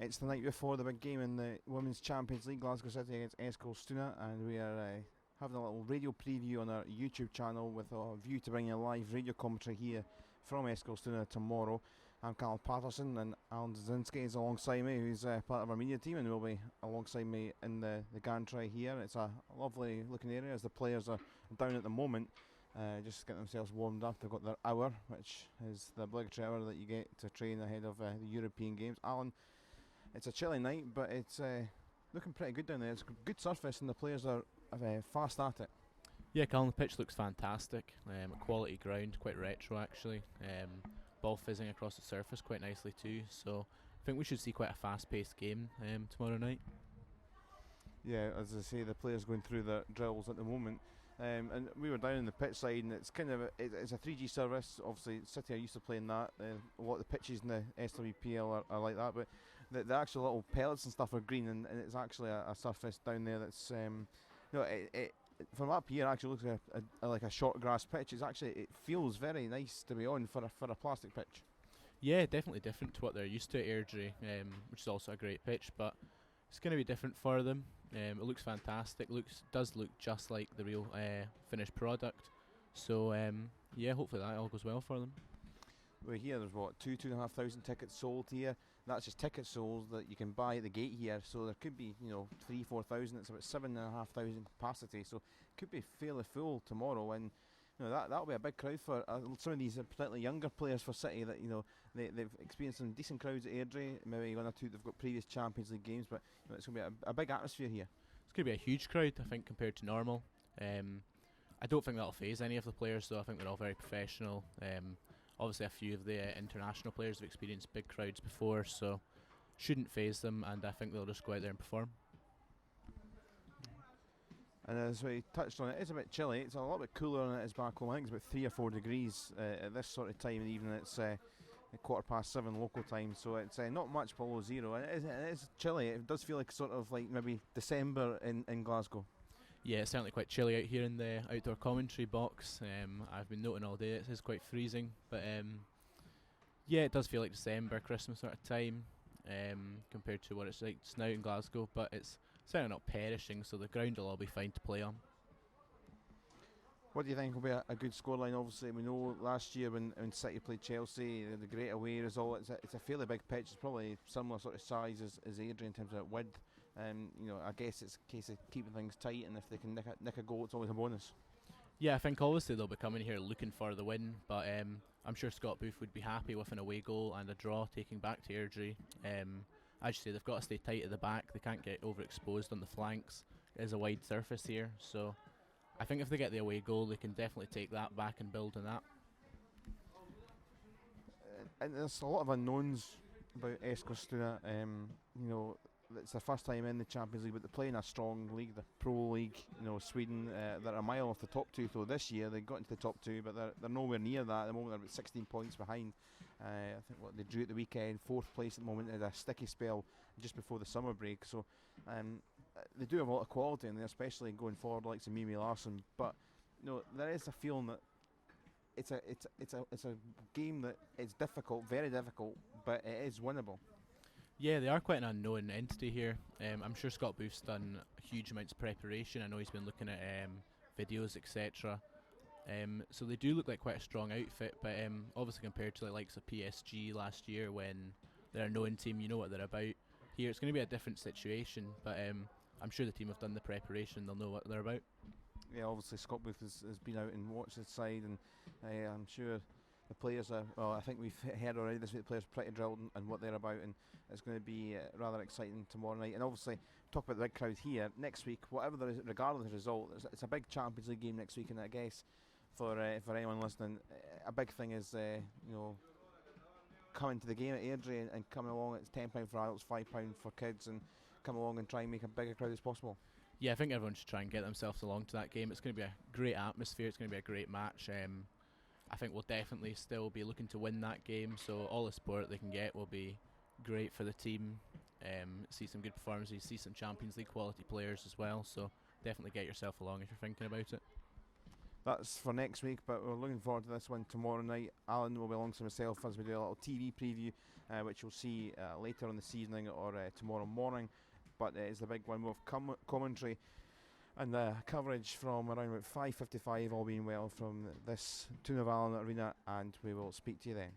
It's the night before the big game in the Women's Champions League, Glasgow City against Eskilstuna, and we are having a little radio preview on our YouTube channel with a view to bring you live radio commentary here from Eskilstuna tomorrow. I'm Carl Patterson, and Alan Dzinski is alongside me, who's part of our media team, and will be alongside me in the gantry here. It's a lovely looking area as the players are down at the moment, just getting themselves warmed up. They've got their hour, which is the obligatory hour that you get to train ahead of the European Games. Alan, it's a chilly night, but it's looking pretty good down there. It's a good surface and the players are fast at it. Yeah, Colin, the pitch looks fantastic. A quality ground, quite retro actually. Ball fizzing across the surface quite nicely too. So I think we should see quite a fast-paced game tomorrow night. Yeah, as I say, the players going through their drills at the moment. And we were down in the pitch side, and it's kind of it's a 3G service. Obviously, City are used to playing that. A lot of the pitches in the SWPL are like that, but the actual little pellets and stuff are green, and it's actually a surface down there that's it from up here actually looks like a short grass pitch. It feels very nice to be on for a plastic pitch. Yeah, definitely different to what they're used to at Airdrie, which is also a great pitch, but it's going to be different for them. It looks fantastic. Does look just like the real finished product. So yeah, hopefully that all goes well for them. Well, here there's 2,500 tickets sold here. That's just tickets sold that you can buy at the gate here. So there could be 3,000-4,000. It's about 7,500 capacity. So it could be fairly full tomorrow, and that'll be a big crowd for some of these particularly younger players for City that they've experienced some decent crowds at Airdrie. Maybe one or two they've got previous Champions League games, but it's going to be a big atmosphere here. It's going to be a huge crowd, I think, compared to normal. I don't think that'll faze any of the players, though. I think they're all very professional. Obviously, a few of the international players have experienced big crowds before, so shouldn't faze them, and I think they'll just go out there and perform. And as we touched on, it's a bit chilly. It's a little bit cooler than it is back home. I think it's about 3 or 4 degrees at this sort of time of the evening. It's 7:15 local time, so it's not much below zero. And it is chilly. It does feel like sort of like maybe December in Glasgow. Yeah, it's certainly quite chilly out here in the outdoor commentary box. I've been noting all day it is quite freezing, but yeah, it does feel like December, Christmas sort of time compared to what it's like just now in Glasgow, but it's certainly not perishing, so the ground will all be fine to play on. What do you think will be a good scoreline? Obviously, we know last year when City played Chelsea, the great away result. It's a fairly big pitch. It's probably similar sort of size as Airdrie in terms of width. I guess it's a case of keeping things tight, and if they can nick a goal, it's always a bonus. Yeah, I think obviously they'll be coming here looking for the win, but I'm sure Scott Booth would be happy with an away goal and a draw taking back to Airdrie. As you say, they've got to stay tight at the back. They can't get overexposed on the flanks. It is a wide surface here, so I think if they get the away goal, they can definitely take that back and build on that. And there's a lot of unknowns about Eskilstuna. It's their first time in the Champions League, but they're playing a strong league, the Pro League. Sweden, they're a mile off the top two. So this year they got into the top two, but they're nowhere near that at the moment. They're about 16 points behind. I think they drew at the weekend, 4th place at the moment. They had a sticky spell just before the summer break. So they do have a lot of quality, and especially going forward, like some Mimi Larsson. But there is a feeling that it's a game that it's difficult, very difficult, but it is winnable. Yeah, they are quite an unknown entity here. I'm sure Scott Booth's done huge amounts of preparation. I know he's been looking at videos, etc. So they do look like quite a strong outfit, but obviously compared to the likes of PSG last year when they're a known team, you know what they're about. Here it's going to be a different situation, but I'm sure the team have done the preparation, they'll know what they're about. Yeah, obviously Scott Booth has been out and watched the side, and I'm sure the players are, I think we've heard already this week, the players are pretty drilled and what they're about, and it's going to be rather exciting tomorrow night. And obviously, talk about the big crowd here next week, regardless of the result, it's a big Champions League game next week, and I guess for anyone listening, a big thing is coming to the game at Airdrie and coming along. It's £10 for adults, £5 for kids, and come along and try and make a bigger crowd as possible. Yeah, I think everyone should try and get themselves along to that game. It's going to be a great atmosphere, it's going to be a great match. I think we'll definitely still be looking to win that game, so all the support they can get will be great for the team. See some good performances, see some Champions League quality players as well, so definitely get yourself along if you're thinking about it. that's for next week, but we're looking forward to this one tomorrow night. Alan will be alongside myself as we do a little TV preview, which you'll see later on this evening or tomorrow morning. But it's the big one with commentary and coverage from around about 5:55, all being well, from this Tuna Arena, and we will speak to you then.